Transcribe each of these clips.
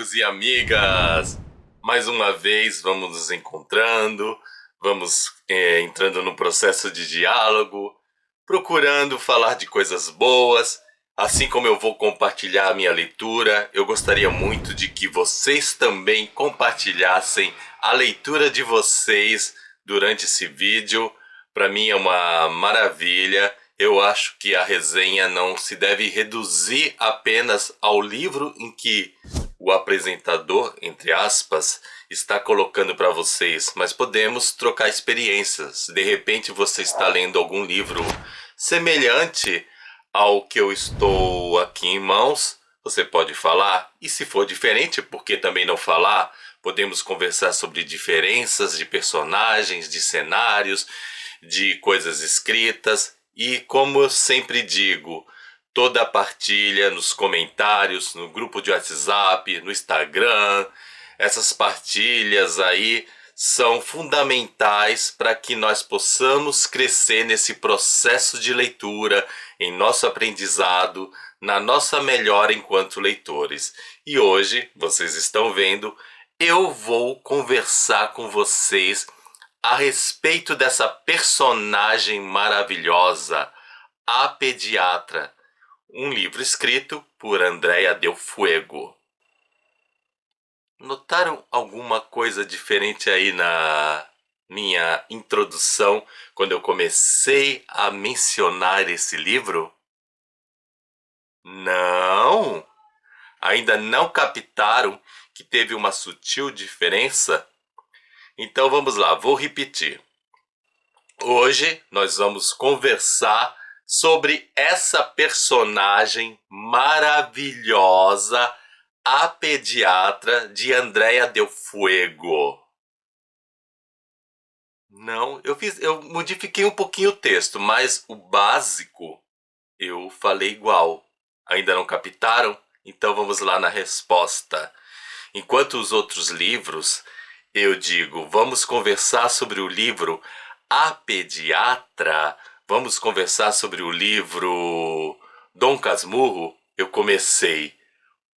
amigos e amigas! Mais uma vez vamos nos encontrando, vamos entrando num processo de diálogo, procurando falar de coisas boas. Assim como eu vou compartilhar a minha leitura, eu gostaria muito de que vocês também compartilhassem a leitura de vocês durante esse vídeo. Para mim é uma maravilha. Eu acho que a resenha não se deve reduzir apenas ao livro em que o apresentador, entre aspas, está colocando para vocês, mas podemos trocar experiências. De repente você está lendo algum livro semelhante ao que eu estou aqui em mãos, você pode falar. E se for diferente, por que também não falar? Podemos conversar sobre diferenças de personagens, de cenários, de coisas escritas. E como eu sempre digo, toda a partilha nos comentários, no grupo de WhatsApp, no Instagram, essas partilhas aí são fundamentais para que nós possamos crescer nesse processo de leitura, em nosso aprendizado, na nossa melhora enquanto leitores. E hoje, vocês estão vendo, eu vou conversar com vocês a respeito dessa personagem maravilhosa, A Pediatra, um livro escrito por Andrea Del Fuego. Notaram alguma coisa diferente aí na minha introdução quando eu comecei a mencionar esse livro? Não? Ainda não captaram que teve uma sutil diferença? Então vamos lá, vou repetir. Hoje nós vamos conversar sobre essa personagem maravilhosa, A Pediatra, de Andrea Del Fuego. Não, eu modifiquei um pouquinho o texto, mas o básico eu falei igual. Ainda não captaram? Então vamos lá na resposta. Enquanto os outros livros, eu digo, vamos conversar sobre o livro A Pediatra, vamos conversar sobre o livro Dom Casmurro, eu comecei.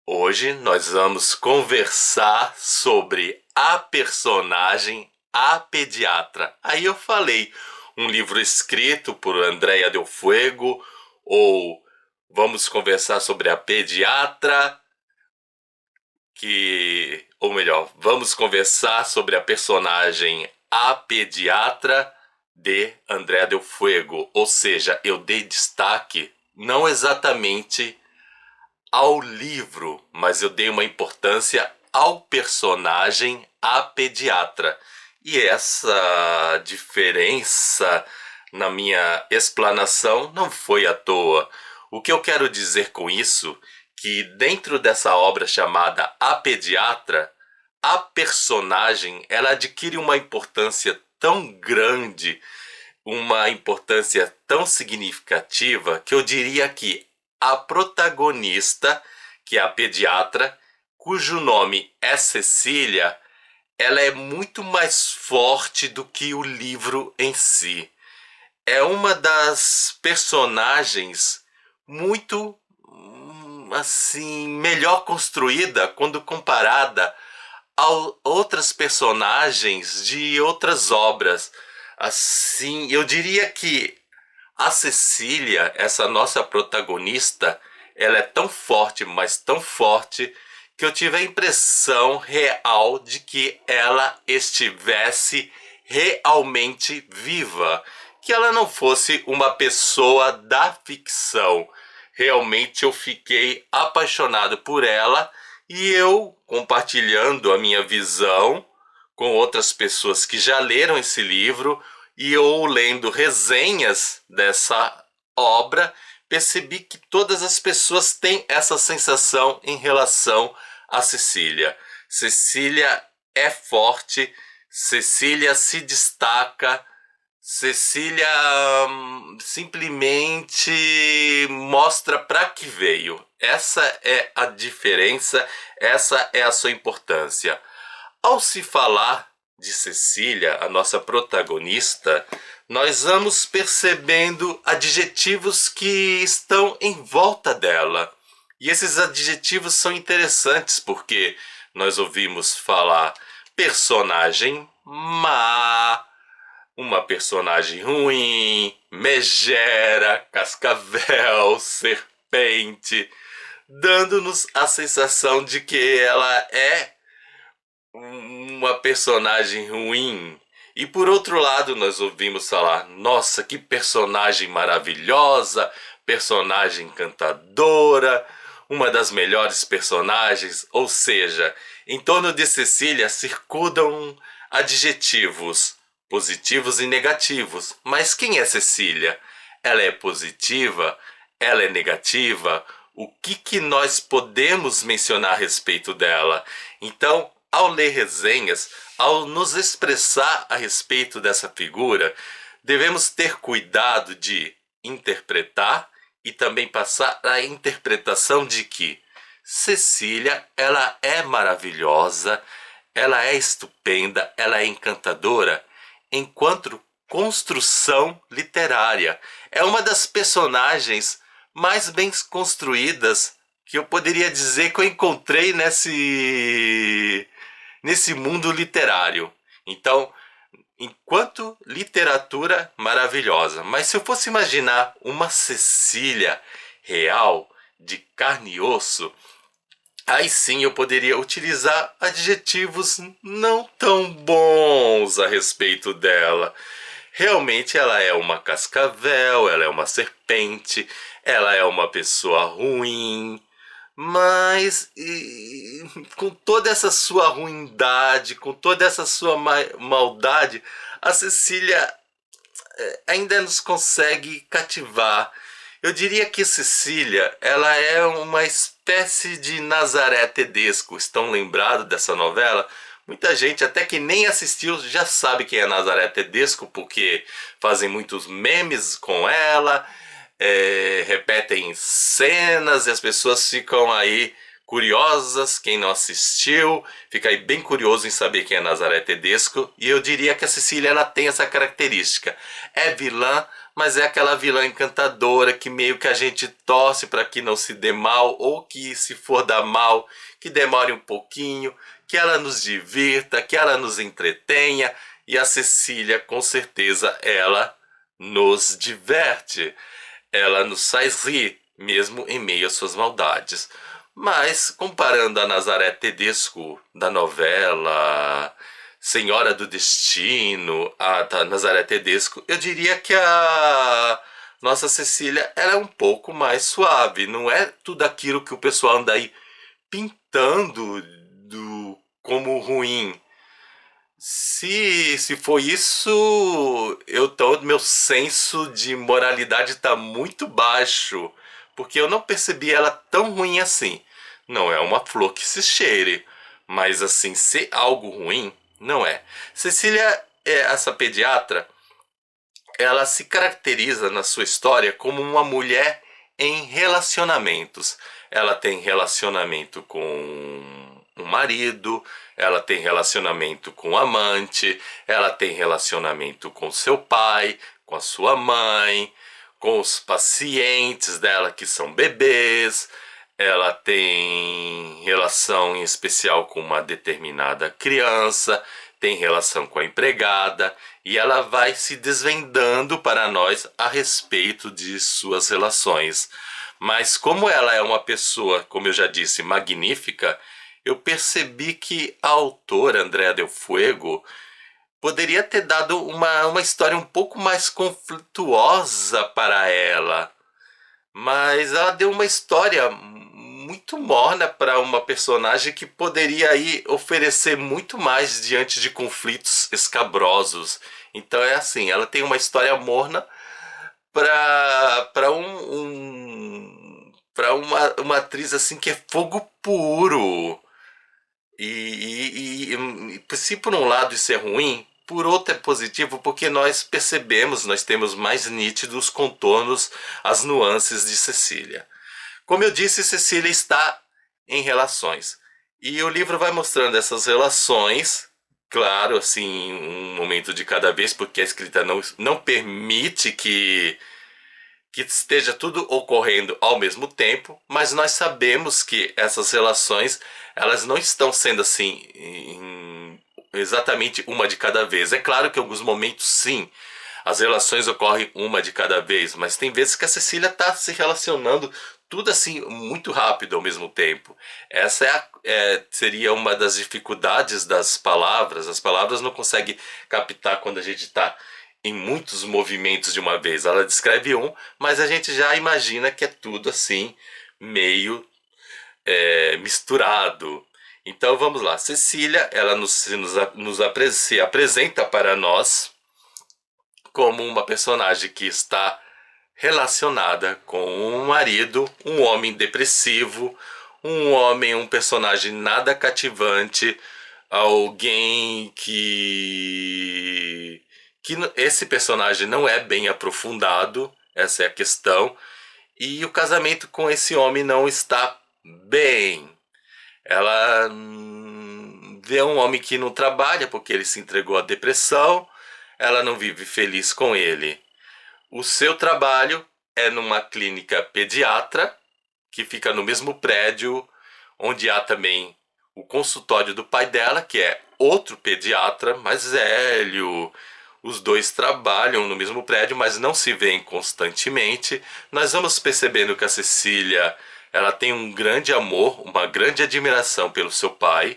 Hoje nós vamos conversar sobre a personagem A Pediatra. Aí eu falei, um livro escrito por Andrea Del Fuego, ou vamos conversar sobre a pediatra, ou melhor, vamos conversar sobre a personagem A Pediatra de Andrea Del Fuego. Ou seja, eu dei destaque não exatamente ao livro, mas eu dei uma importância ao personagem A Pediatra. E essa diferença na minha explanação não foi à toa. O que eu quero dizer com isso que dentro dessa obra chamada A Pediatra, a personagem ela adquire uma importância tão grande, uma importância tão significativa, que eu diria que a protagonista, que é a pediatra, cujo nome é Cecília, ela é muito mais forte do que o livro em si. É uma das personagens muito assim, melhor construída quando comparada a outras personagens de outras obras. Assim, eu diria que a Cecília, essa nossa protagonista, ela é tão forte, mas tão forte, que eu tive a impressão real de que ela estivesse realmente viva, que ela não fosse uma pessoa da ficção. Realmente eu fiquei apaixonado por ela e eu, compartilhando a minha visão com outras pessoas que já leram esse livro e eu lendo resenhas dessa obra, percebi que todas as pessoas têm essa sensação em relação a Cecília. Cecília é forte, Cecília se destaca, Cecília simplesmente mostra para que veio. Essa é a diferença, essa é a sua importância. Ao se falar de Cecília, a nossa protagonista, nós vamos percebendo adjetivos que estão em volta dela. E esses adjetivos são interessantes porque nós ouvimos falar personagem má, uma personagem ruim, megera, cascavel, serpente, dando-nos a sensação de que ela é uma personagem ruim. E por outro lado, nós ouvimos falar: nossa, que personagem maravilhosa, personagem encantadora, uma das melhores personagens. Ou seja, em torno de Cecília circundam adjetivos positivos e negativos. Mas quem é Cecília? Ela é positiva? Ela é negativa? O que nós podemos mencionar a respeito dela? Então, ao ler resenhas, ao nos expressar a respeito dessa figura, devemos ter cuidado de interpretar e também passar a interpretação de que Cecília, ela é maravilhosa, ela é estupenda, ela é encantadora, enquanto construção literária. É uma das personagens mais bem construídas que eu poderia dizer que eu encontrei nesse mundo literário. Então, enquanto literatura maravilhosa. Mas se eu fosse imaginar uma Cecília real, de carne e osso, aí sim eu poderia utilizar adjetivos não tão bons a respeito dela. Realmente ela é uma cascavel, ela é uma serpente, ela é uma pessoa ruim, mas com toda essa sua ruindade, com toda essa sua maldade, a Cecília ainda nos consegue cativar. Eu diria que Cecília, ela é uma espécie de Nazaré Tedesco. Estão lembrados dessa novela? Muita gente, até que nem assistiu, já sabe quem é Nazaré Tedesco, porque fazem muitos memes com ela, repetem cenas e as pessoas ficam aí curiosas. Quem não assistiu fica aí bem curioso em saber quem é Nazaré Tedesco. E eu diria que a Cecília, ela tem essa característica. É vilã, mas é aquela vilã encantadora que meio que a gente torce para que não se dê mal, ou que se for dar mal, que demore um pouquinho, que ela nos divirta, que ela nos entretenha. E a Cecília, com certeza, ela nos diverte. Ela nos faz rir, mesmo em meio às suas maldades. Mas, comparando a Nazaré Tedesco da novela Senhora do Destino, a Nazaré Tedesco, eu diria que a nossa Cecília, ela é um pouco mais suave. Não é tudo aquilo que o pessoal anda aí pintando como ruim. Se for isso, meu senso de moralidade está muito baixo, porque eu não percebi ela tão ruim assim. Não é uma flor que se cheire, mas assim, ser algo ruim, não é. Cecília, essa pediatra, ela se caracteriza na sua história como uma mulher em relacionamentos. Ela tem relacionamento com um marido, ela tem relacionamento com um amante, ela tem relacionamento com seu pai, com a sua mãe, com os pacientes dela que são bebês. Ela tem relação em especial com uma determinada criança, tem relação com a empregada, e ela vai se desvendando para nós a respeito de suas relações. Mas como ela é uma pessoa, como eu já disse, magnífica, eu percebi que a autora, Andrea Del Fuego, poderia ter dado uma história um pouco mais conflituosa para ela. Mas ela deu uma história muito morna para uma personagem que poderia aí oferecer muito mais diante de conflitos escabrosos. Então é assim, ela tem uma história morna para uma atriz assim que é fogo puro. Se por um lado isso é ruim, por outro é positivo, porque nós percebemos, nós temos mais nítidos os contornos, as nuances de Cecília. Como eu disse, Cecília está em relações. E o livro vai mostrando essas relações, claro, assim, um momento de cada vez, porque a escrita não permite que esteja tudo ocorrendo ao mesmo tempo, mas nós sabemos que essas relações elas não estão sendo assim exatamente uma de cada vez. É claro que em alguns momentos sim, as relações ocorrem uma de cada vez, mas tem vezes que a Cecília está se relacionando tudo assim muito rápido ao mesmo tempo. Essa seria uma das dificuldades das palavras. As palavras não conseguem captar quando a gente está em muitos movimentos de uma vez. Ela descreve um, mas a gente já imagina que é tudo assim meio misturado. Então vamos lá. Cecília, ela se apresenta para nós como uma personagem que está relacionada com um marido, um homem depressivo, um personagem nada cativante, alguém que esse personagem não é bem aprofundado, essa é a questão, e o casamento com esse homem não está bem. Ela vê um homem que não trabalha porque ele se entregou à depressão, ela não vive feliz com ele. O seu trabalho é numa clínica pediatra, que fica no mesmo prédio, onde há também o consultório do pai dela, que é outro pediatra mais velho. Os dois trabalham no mesmo prédio, mas não se veem constantemente. Nós vamos percebendo que a Cecília, ela tem um grande amor, uma grande admiração pelo seu pai,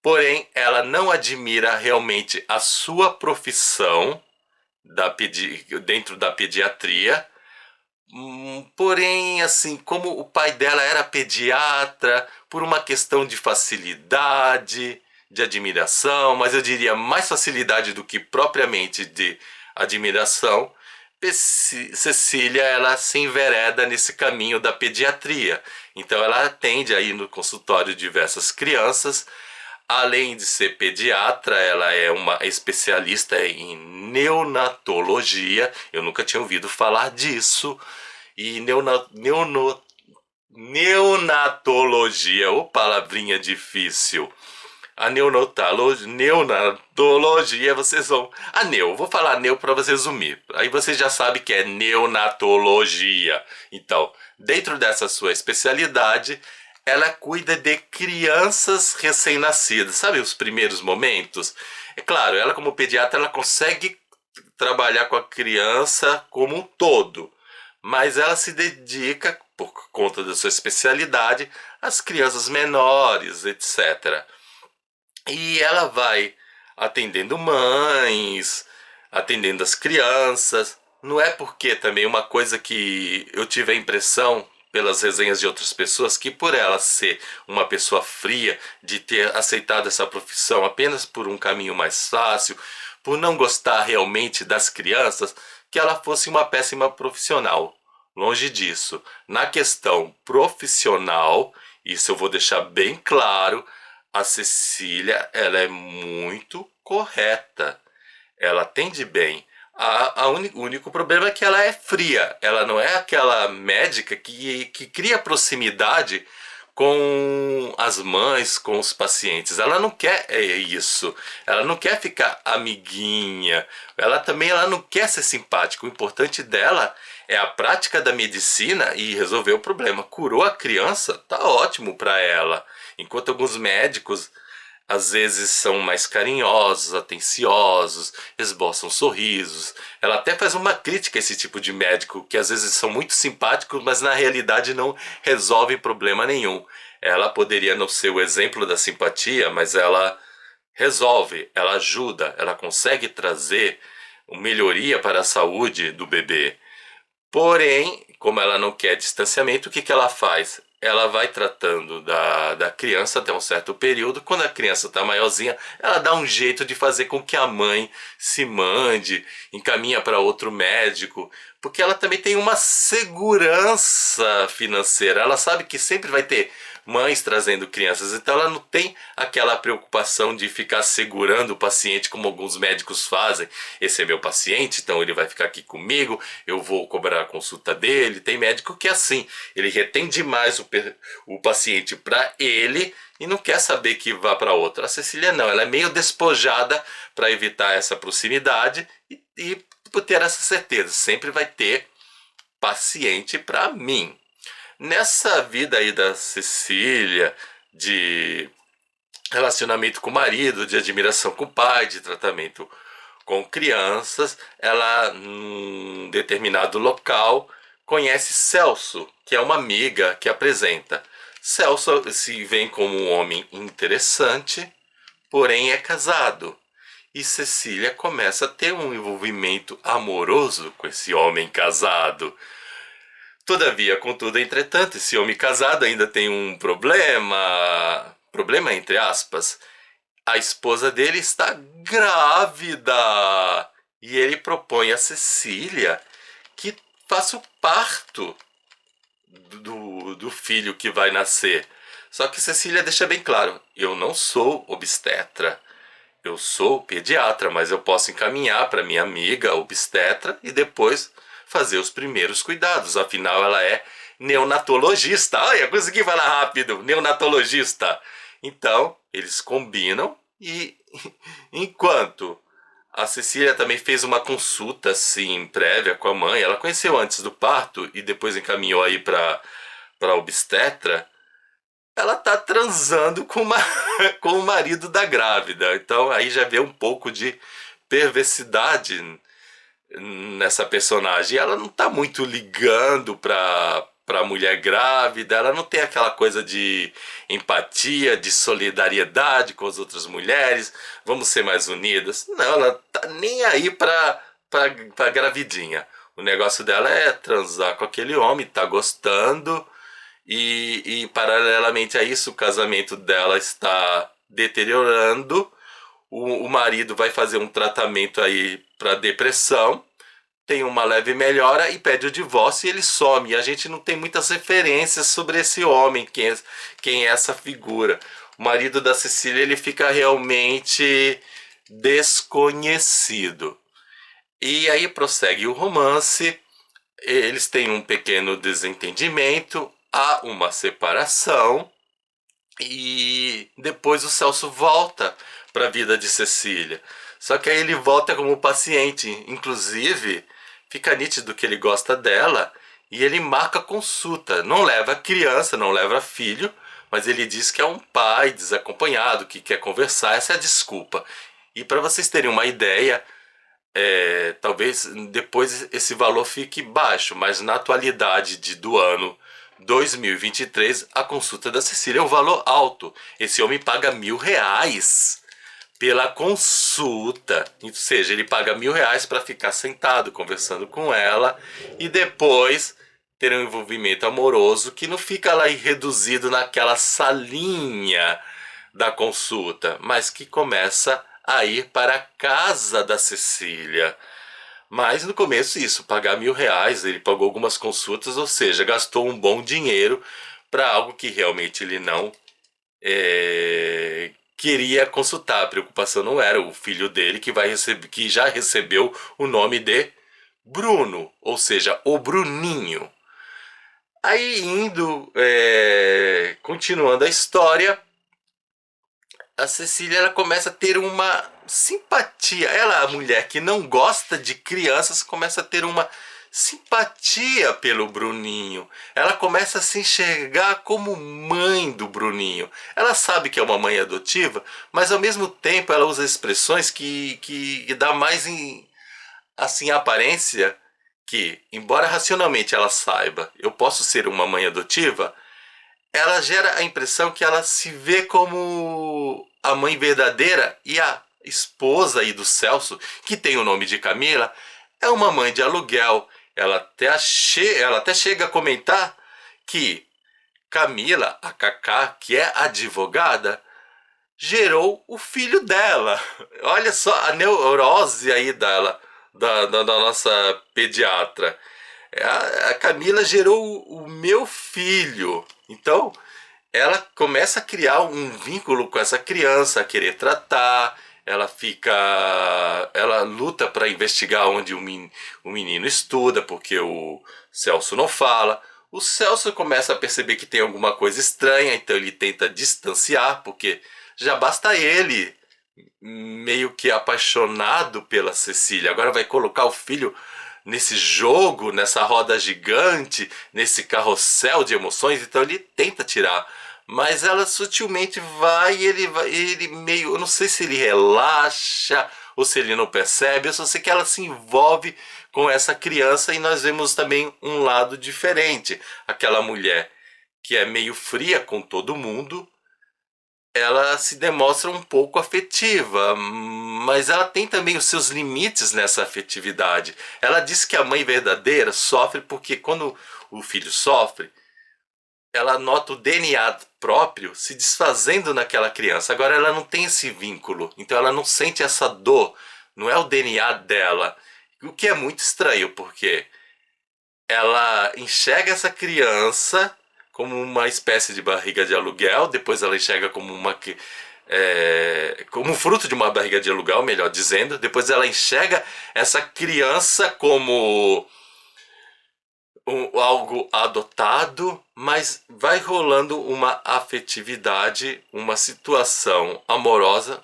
porém ela não admira realmente a sua profissão dentro da pediatria. Porém, assim, como o pai dela era pediatra, por uma questão de facilidade, de admiração, mas eu diria mais facilidade do que propriamente de admiração, Cecília, ela se envereda nesse caminho da pediatria. Então ela atende aí no consultório diversas crianças. Além de ser pediatra, ela é uma especialista em neonatologia. Eu nunca tinha ouvido falar disso. E neonatologia, ô palavrinha difícil. A neonatologia, vocês vão... vou falar neo para você resumir. Aí você já sabe que é neonatologia. Então, dentro dessa sua especialidade, ela cuida de crianças recém-nascidas. Sabe os primeiros momentos? É claro, ela como pediatra, ela consegue trabalhar com a criança como um todo. Mas ela se dedica, por conta da sua especialidade, às crianças menores, etc. E ela vai atendendo mães, atendendo as crianças. Não é porque também uma coisa que eu tive a impressão pelas resenhas de outras pessoas, que por ela ser uma pessoa fria, de ter aceitado essa profissão apenas por um caminho mais fácil, por não gostar realmente das crianças, que ela fosse uma péssima profissional. Longe disso. Na questão profissional, isso eu vou deixar bem claro, a Cecília, ela é muito correta. Ela atende bem. O único problema é que ela é fria. Ela não é aquela médica que cria proximidade com as mães, com os pacientes. Ela não quer isso. Ela não quer ficar amiguinha. Ela não quer ser simpática. O importante dela é a prática da medicina e resolver o problema. Curou a criança, tá ótimo para ela. Enquanto alguns médicos às vezes são mais carinhosos, atenciosos, esboçam sorrisos. Ela até faz uma crítica a esse tipo de médico, que às vezes são muito simpáticos, mas na realidade não resolvem problema nenhum. Ela poderia não ser o exemplo da simpatia, mas ela resolve, ela ajuda, ela consegue trazer uma melhoria para a saúde do bebê. Porém, como ela não quer distanciamento, o que ela faz? Ela vai tratando da criança até um certo período. Quando a criança está maiorzinha, ela dá um jeito de fazer com que a mãe se mande, encaminha para outro médico, porque ela também tem uma segurança financeira. Ela sabe que sempre vai ter mães trazendo crianças, então ela não tem aquela preocupação de ficar segurando o paciente como alguns médicos fazem. Esse é meu paciente, então ele vai ficar aqui comigo, eu vou cobrar a consulta dele. Tem médico que é assim, ele retém demais o paciente para ele e não quer saber que vá para outra. A Cecília não, ela é meio despojada para evitar essa proximidade e por ter essa certeza, sempre vai ter paciente para mim. Nessa vida aí da Cecília, de relacionamento com o marido, de admiração com o pai, de tratamento com crianças, ela, num determinado local, conhece Celso, que é uma amiga que apresenta. Celso se vê como um homem interessante, porém é casado. E Cecília começa a ter um envolvimento amoroso com esse homem casado. Todavia, contudo, entretanto, esse homem casado ainda tem um problema. Problema entre aspas. A esposa dele está grávida. E ele propõe a Cecília que faça o parto do filho que vai nascer. Só que Cecília deixa bem claro: eu não sou obstetra. Eu sou pediatra, mas eu posso encaminhar para minha amiga obstetra e depois fazer os primeiros cuidados. Afinal, ela é neonatologista. Olha, consegui falar rápido. Neonatologista. Então, eles combinam e enquanto a Cecília também fez uma consulta assim prévia com a mãe, ela conheceu antes do parto e depois encaminhou aí para obstetra. Ela tá transando com o marido da grávida. Então aí já vê um pouco de perversidade nessa personagem. Ela não tá muito ligando pra mulher grávida, ela não tem aquela coisa de empatia, de solidariedade com as outras mulheres, vamos ser mais unidas. Não, ela tá nem aí pra gravidinha. O negócio dela é transar com aquele homem, tá gostando, e paralelamente a isso, o casamento dela está deteriorando. O marido vai fazer um tratamento aí para depressão, tem uma leve melhora e pede o divórcio e ele some. E a gente não tem muitas referências sobre esse homem, quem é essa figura. O marido da Cecília, ele fica realmente desconhecido. E aí prossegue o romance, eles têm um pequeno desentendimento, há uma separação e depois o Celso volta para a vida de Cecília. Só que aí ele volta como paciente, inclusive fica nítido que ele gosta dela e ele marca consulta. Não leva criança, não leva filho, mas ele diz que é um pai desacompanhado, que quer conversar, essa é a desculpa. E para vocês terem uma ideia, talvez depois esse valor fique baixo, mas na atualidade do ano 2023, a consulta da Cecília é um valor alto. Esse homem paga R$ 1.000 pela consulta, ou seja, ele paga R$ 1.000 para ficar sentado conversando com ela e depois ter um envolvimento amoroso que não fica lá reduzido naquela salinha da consulta, mas que começa a ir para a casa da Cecília. Mas no começo isso, pagar R$ 1.000, ele pagou algumas consultas, ou seja, gastou um bom dinheiro para algo que realmente ele não queria consultar. A preocupação não era o filho dele que já recebeu o nome de Bruno, ou seja, o Bruninho. Aí continuando a história, a Cecília ela começa a ter uma simpatia. Ela, a mulher que não gosta de crianças, começa a ter uma simpatia pelo Bruninho. Ela começa a se enxergar como mãe do Bruninho. Ela sabe que é uma mãe adotiva, mas ao mesmo tempo ela usa expressões que dá mais assim, a aparência que, embora racionalmente ela saiba, eu posso ser uma mãe adotiva, ela gera a impressão que ela se vê como a mãe verdadeira e a esposa aí do Celso, que tem o nome de Camila, é uma mãe de aluguel. Ela até chega a comentar que Camila, a Cacá, que é advogada, gerou o filho dela. Olha só a neurose aí dela, da nossa pediatra. A Camila gerou o meu filho. Então, ela começa a criar um vínculo com essa criança, a querer tratar. Ela luta para investigar onde o menino estuda, porque o Celso não fala. O Celso começa a perceber que tem alguma coisa estranha, então ele tenta distanciar, porque já basta ele meio que apaixonado pela Cecília. Agora vai colocar o filho nesse jogo, nessa roda gigante, nesse carrossel de emoções, então ele tenta tirar. Mas ela sutilmente ele meio, eu não sei se ele relaxa ou se ele não percebe, eu só sei que ela se envolve com essa criança e nós vemos também um lado diferente. Aquela mulher que é meio fria com todo mundo, ela se demonstra um pouco afetiva, mas ela tem também os seus limites nessa afetividade. Ela diz que a mãe verdadeira sofre porque quando o filho sofre, ela nota o DNA próprio se desfazendo naquela criança. Agora ela não tem esse vínculo, então ela não sente essa dor, não é o DNA dela. O que é muito estranho, porque ela enxerga essa criança como uma espécie de barriga de aluguel, depois ela enxerga como como fruto de uma barriga de aluguel, melhor dizendo, depois ela enxerga essa criança como algo adotado, mas vai rolando uma afetividade, uma situação amorosa,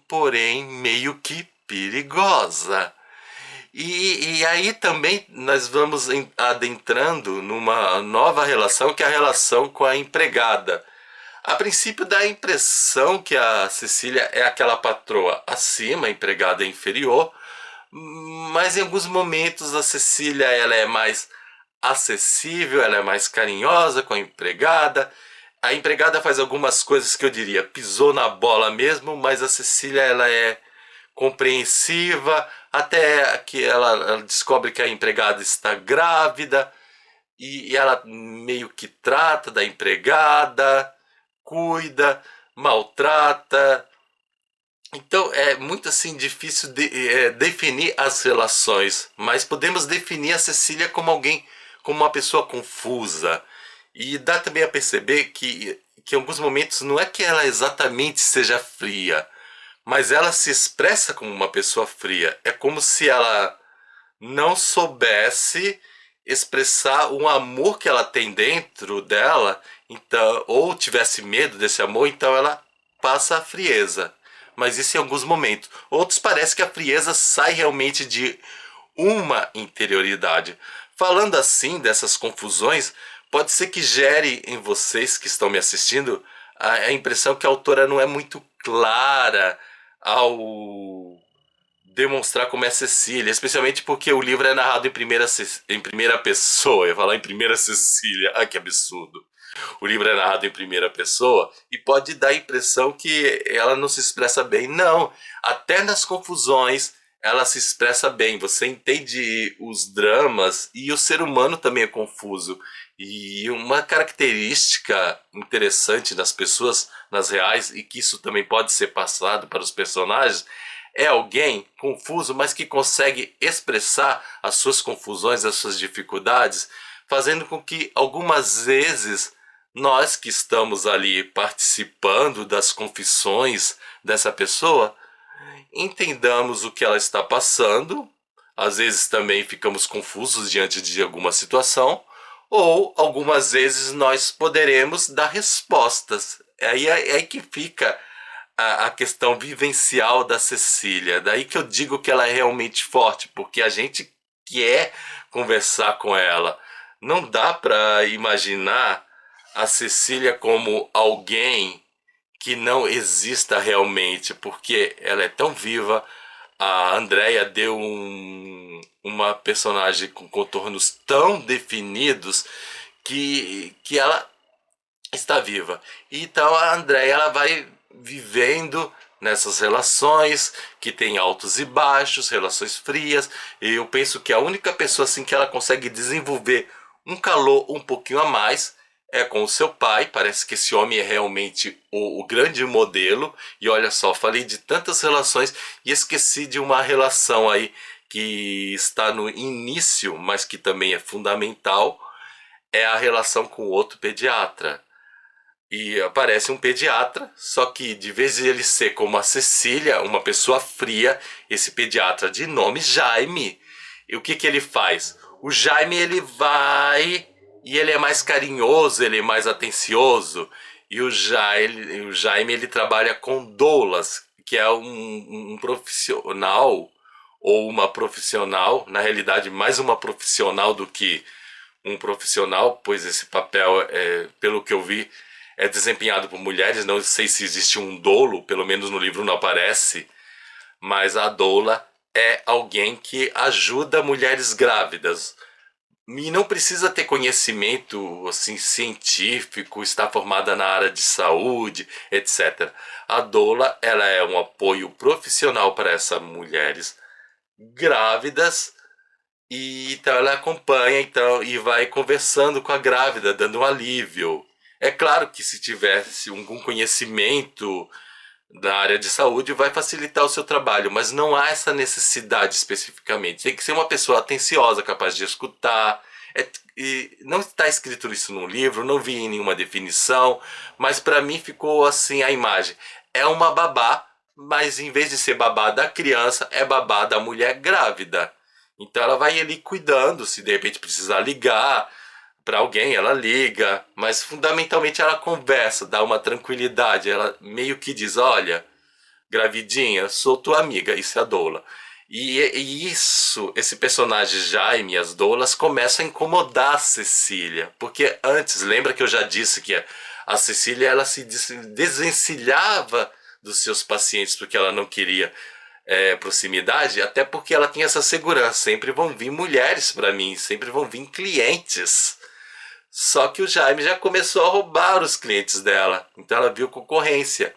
porém meio que perigosa. E aí também nós vamos adentrando numa nova relação, que é a relação com a empregada. A princípio dá a impressão que a Cecília é aquela patroa acima, a empregada é inferior, mas em alguns momentos a Cecília ela é mais acessível, ela é mais carinhosa com a empregada. A empregada faz algumas coisas que eu diria pisou na bola mesmo, mas a Cecília ela é compreensiva, até que ela descobre que a empregada está grávida e ela meio que trata da empregada, cuida, maltrata. Então é muito assim difícil definir as relações, mas podemos definir a Cecília como alguém, como uma pessoa confusa. E dá também a perceber que em alguns momentos não é que ela exatamente seja fria, mas ela se expressa como uma pessoa fria. É como se ela não soubesse expressar um amor que ela tem dentro dela, então, ou tivesse medo desse amor, então ela passa a frieza. Mas isso em alguns momentos. Outros parece que a frieza sai realmente de uma interioridade. Falando assim dessas confusões, pode ser que gere em vocês que estão me assistindo a impressão que a autora não é muito clara ao demonstrar como é Cecília, especialmente porque o livro é narrado em primeira pessoa. Eu ia falar em primeira Cecília, ah, que absurdo. O livro é narrado em primeira pessoa e pode dar a impressão que ela não se expressa bem. Não, até nas confusões ela se expressa bem. Você entende os dramas e o ser humano também é confuso. E uma característica interessante das pessoas, nas reais, e que isso também pode ser passado para os personagens, é alguém confuso, mas que consegue expressar as suas confusões, as suas dificuldades, fazendo com que algumas vezes nós que estamos ali participando das confissões dessa pessoa entendamos o que ela está passando. Às vezes também ficamos confusos diante de alguma situação, ou algumas vezes nós poderemos dar respostas. É aí que fica a questão vivencial da Cecília. Daí que eu digo que ela é realmente forte, porque a gente quer conversar com ela. Não dá para imaginar a Cecília como alguém que não exista realmente, porque ela é tão viva. A Andrea deu uma personagem com contornos tão definidos que ela está viva. Então a Andrea ela vai vivendo nessas relações que tem altos e baixos, relações frias. E eu penso que a única pessoa assim que ela consegue desenvolver um calor um pouquinho a mais é com o seu pai. Parece que esse homem é realmente o grande modelo. E olha só, falei de tantas relações e esqueci de uma relação aí que está no início, mas que também é fundamental, é a relação com o outro pediatra. E aparece um pediatra, só que de vez de ele ser como a Cecília, uma pessoa fria, esse pediatra de nome Jaime, e o que ele faz? O Jaime ele vai e ele é mais carinhoso, ele é mais atencioso, e o Jaime ele trabalha com doulas, que é um profissional, ou uma profissional, na realidade mais uma profissional do que um profissional, pois esse papel, pelo que eu vi, é desempenhado por mulheres. Não sei se existe um dolo, pelo menos no livro não aparece, mas a doula é alguém que ajuda mulheres grávidas. E não precisa ter conhecimento assim científico, estar formada na área de saúde, etc. A doula, ela é um apoio profissional para essas mulheres grávidas, e então ela acompanha então e vai conversando com a grávida, dando um alívio. É claro que se tivesse algum conhecimento da área de saúde vai facilitar o seu trabalho, mas não há essa necessidade especificamente. Tem que ser uma pessoa atenciosa, capaz de escutar. E não está escrito isso no livro, não vi em nenhuma definição, mas para mim ficou assim a imagem. É uma babá, mas em vez de ser babá da criança, é babá da mulher grávida. Então ela vai ali cuidando, se de repente precisar ligar para alguém, ela liga, mas fundamentalmente ela conversa, dá uma tranquilidade, ela meio que diz, olha, gravidinha, sou tua amiga, isso é a doula. E isso, esse personagem Jaime e as doulas começam a incomodar a Cecília, porque antes, lembra que eu já disse que a Cecília ela se desvencilhava dos seus pacientes porque ela não queria proximidade, até porque ela tinha essa segurança, sempre vão vir mulheres para mim, sempre vão vir clientes. Só que o Jaime já começou a roubar os clientes dela. Então ela viu concorrência.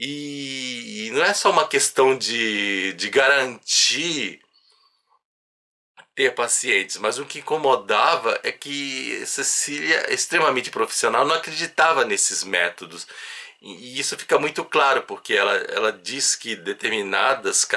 E não é só uma questão de garantir ter pacientes, mas o que incomodava é que Cecília, extremamente profissional, não acreditava nesses métodos. E isso fica muito claro, porque ela diz que determinadas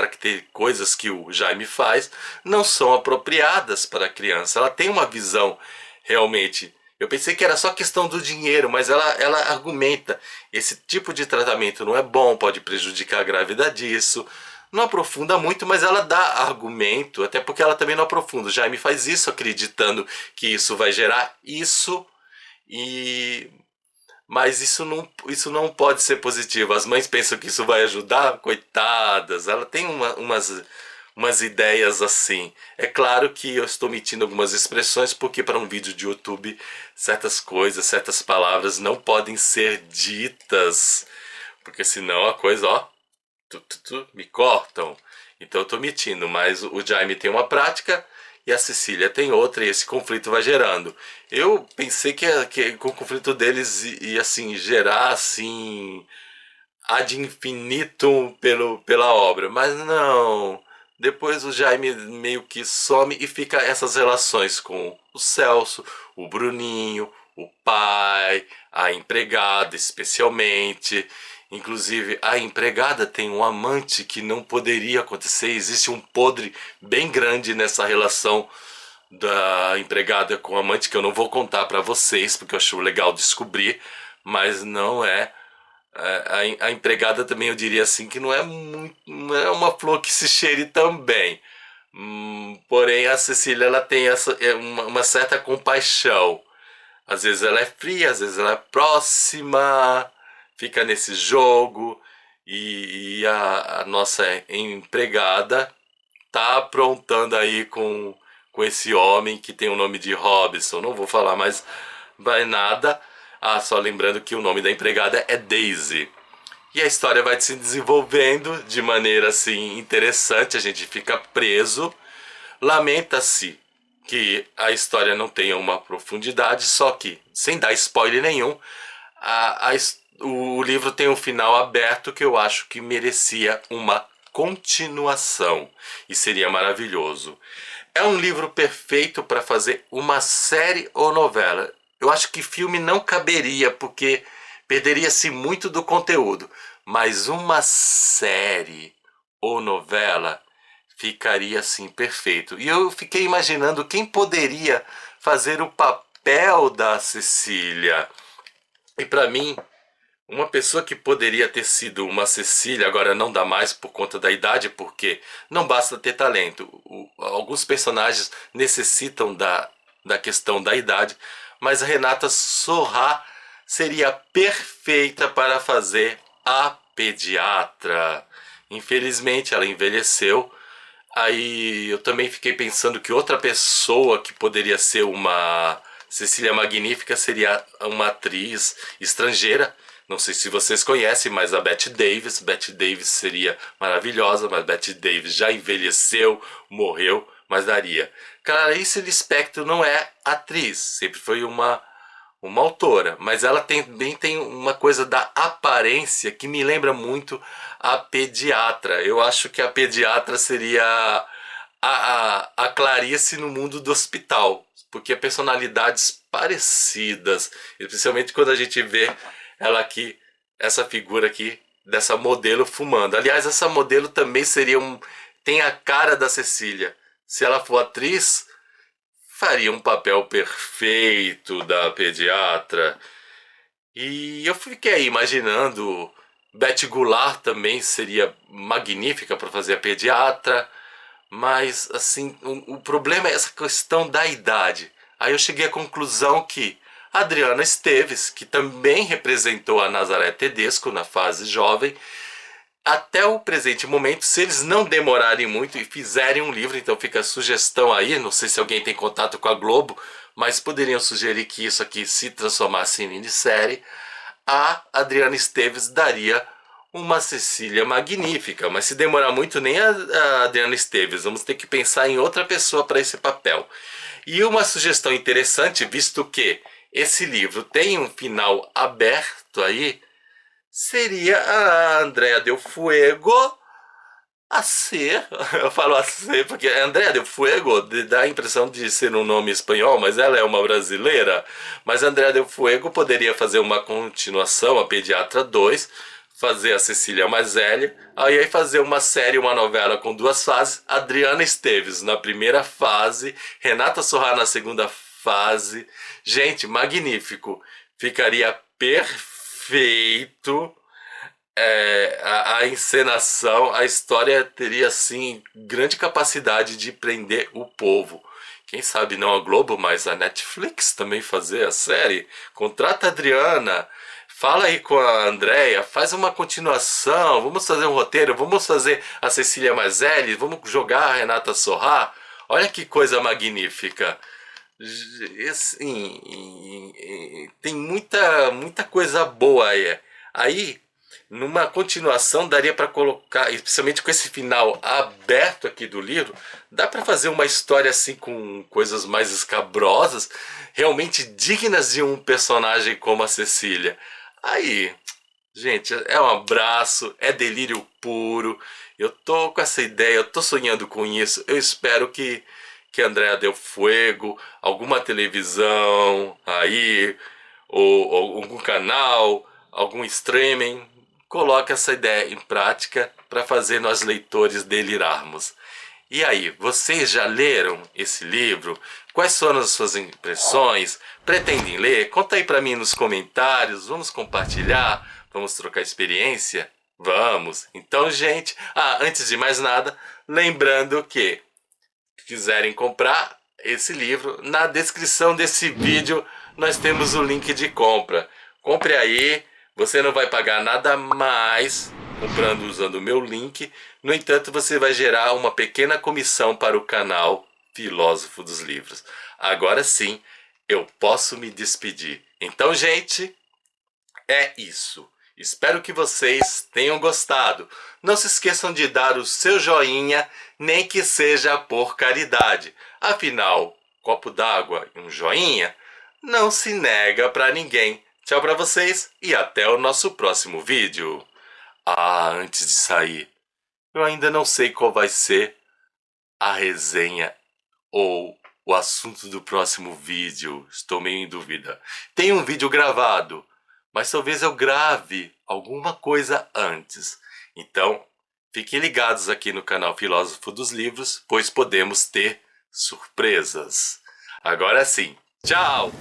coisas que o Jaime faz não são apropriadas para a criança. Ela tem uma visão realmente. Eu pensei que era só questão do dinheiro, mas ela argumenta: esse tipo de tratamento não é bom, pode prejudicar a grávida disso. Não aprofunda muito, mas ela dá argumento, até porque ela também não aprofunda. O Jaime faz isso acreditando que isso vai gerar isso, e mas isso não pode ser positivo. As mães pensam que isso vai ajudar, coitadas. Ela tem umas ideias assim. É claro que eu estou omitindo algumas expressões, porque para um vídeo de YouTube, certas coisas, certas palavras não podem ser ditas. Porque senão a coisa, ó, me cortam. Então eu estou omitindo. Mas o Jaime tem uma prática e a Cecília tem outra, e esse conflito vai gerando. Eu pensei que o conflito deles ia assim, gerar assim, ad infinitum pela obra, mas não. Depois o Jaime meio que some e fica essas relações com o Celso, o Bruninho, o pai, a empregada especialmente. Inclusive, a empregada tem um amante que não poderia acontecer. Existe um podre bem grande nessa relação da empregada com o amante, que eu não vou contar para vocês, porque eu acho legal descobrir, mas não é. A empregada também, eu diria assim, que não é, não é uma flor que se cheire também. Porém, a Cecília ela tem uma certa compaixão. Às vezes ela é fria, às vezes ela é próxima, fica nesse jogo. E a nossa empregada tá aprontando aí com esse homem que tem o nome de Robson. Não vou falar mais vai nada. Ah, só lembrando que o nome da empregada é Daisy. E a história vai se desenvolvendo de maneira assim interessante, a gente fica preso. Lamenta-se que a história não tenha uma profundidade, só que, sem dar spoiler nenhum, o livro tem um final aberto que eu acho que merecia uma continuação e seria maravilhoso. É um livro perfeito para fazer uma série ou novela. Eu acho que filme não caberia, porque perderia-se muito do conteúdo. Mas uma série ou novela ficaria assim perfeito. E eu fiquei imaginando quem poderia fazer o papel da Cecília. E para mim, uma pessoa que poderia ter sido uma Cecília, agora não dá mais por conta da idade, porque não basta ter talento. Alguns personagens necessitam da questão da idade, mas a Renata Sorrah seria perfeita para fazer a pediatra. Infelizmente, ela envelheceu. Aí eu também fiquei pensando que outra pessoa que poderia ser uma Cecília Magnífica seria uma atriz estrangeira. Não sei se vocês conhecem, mas a Bette Davis. Bette Davis seria maravilhosa, mas Bette Davis já envelheceu, morreu, mas daria. Clarice Lispector não é atriz, sempre foi uma autora, mas ela também tem uma coisa da aparência que me lembra muito a pediatra. Eu acho que a pediatra seria a Clarice no mundo do hospital, porque personalidades parecidas, especialmente quando a gente vê ela aqui, essa figura aqui dessa modelo fumando. Aliás, essa modelo também seria tem a cara da Cecília. Se ela for atriz, faria um papel perfeito da pediatra. E eu fiquei imaginando, Betty Goulart também seria magnífica para fazer a pediatra, mas assim, o problema é essa questão da idade. Aí eu cheguei à conclusão que Adriana Esteves, que também representou a Nazaré Tedesco na fase jovem, até o presente momento, se eles não demorarem muito e fizerem um livro, então fica a sugestão aí, não sei se alguém tem contato com a Globo, mas poderiam sugerir que isso aqui se transformasse em minissérie, a Adriana Esteves daria uma Cecília magnífica, mas se demorar muito nem a Adriana Esteves, vamos ter que pensar em outra pessoa para esse papel. E uma sugestão interessante, visto que esse livro tem um final aberto aí, seria a Andrea Del Fuego a ser, eu falo a ser porque Andrea Del Fuego dá a impressão de ser um nome espanhol, mas ela é uma brasileira. Mas Andrea Del Fuego poderia fazer uma continuação, a Pediatra 2, fazer a Cecília mais velha, aí fazer uma série, uma novela com duas fases, Adriana Esteves na primeira fase, Renata Sorrah na segunda fase. Gente, magnífico, ficaria perfeito. A encenação, a história teria assim grande capacidade de prender o povo. Quem sabe não a Globo, mas a Netflix também fazer a série. Contrata a Adriana, fala aí com a Andrea, faz uma continuação, vamos fazer um roteiro, vamos fazer a Cecília Mazelli, vamos jogar a Renata Sorrah. Olha que coisa magnífica. Assim, tem muita coisa boa aí. Aí numa continuação daria para colocar, especialmente com esse final aberto aqui do livro, dá para fazer uma história assim com coisas mais escabrosas, realmente dignas de um personagem como a Cecília. Aí, gente, é um abraço, é delírio puro. Eu tô com essa ideia, eu tô sonhando com isso. Eu espero que Andrea Del Fuego, alguma televisão aí, ou algum canal, algum streaming, coloque essa ideia em prática para fazer nós leitores delirarmos. E aí, vocês já leram esse livro? Quais foram as suas impressões? Pretendem ler? Conta aí para mim nos comentários, vamos compartilhar, vamos trocar experiência? Vamos! Então, gente, antes de mais nada, lembrando que quiserem comprar esse livro, na descrição desse vídeo nós temos o link de compra. Compre aí, você não vai pagar nada mais comprando usando o meu link. No entanto, você vai gerar uma pequena comissão para o canal Filósofo dos Livros. Agora sim, eu posso me despedir. Então, gente, é isso. Espero que vocês tenham gostado. Não se esqueçam de dar o seu joinha, nem que seja por caridade. Afinal, copo d'água e um joinha não se nega para ninguém. Tchau para vocês e até o nosso próximo vídeo. Antes de sair, eu ainda não sei qual vai ser a resenha ou o assunto do próximo vídeo. Estou meio em dúvida. Tem um vídeo gravado, mas talvez eu grave alguma coisa antes. Então, fiquem ligados aqui no canal Filósofo dos Livros, pois podemos ter surpresas. Agora sim, tchau!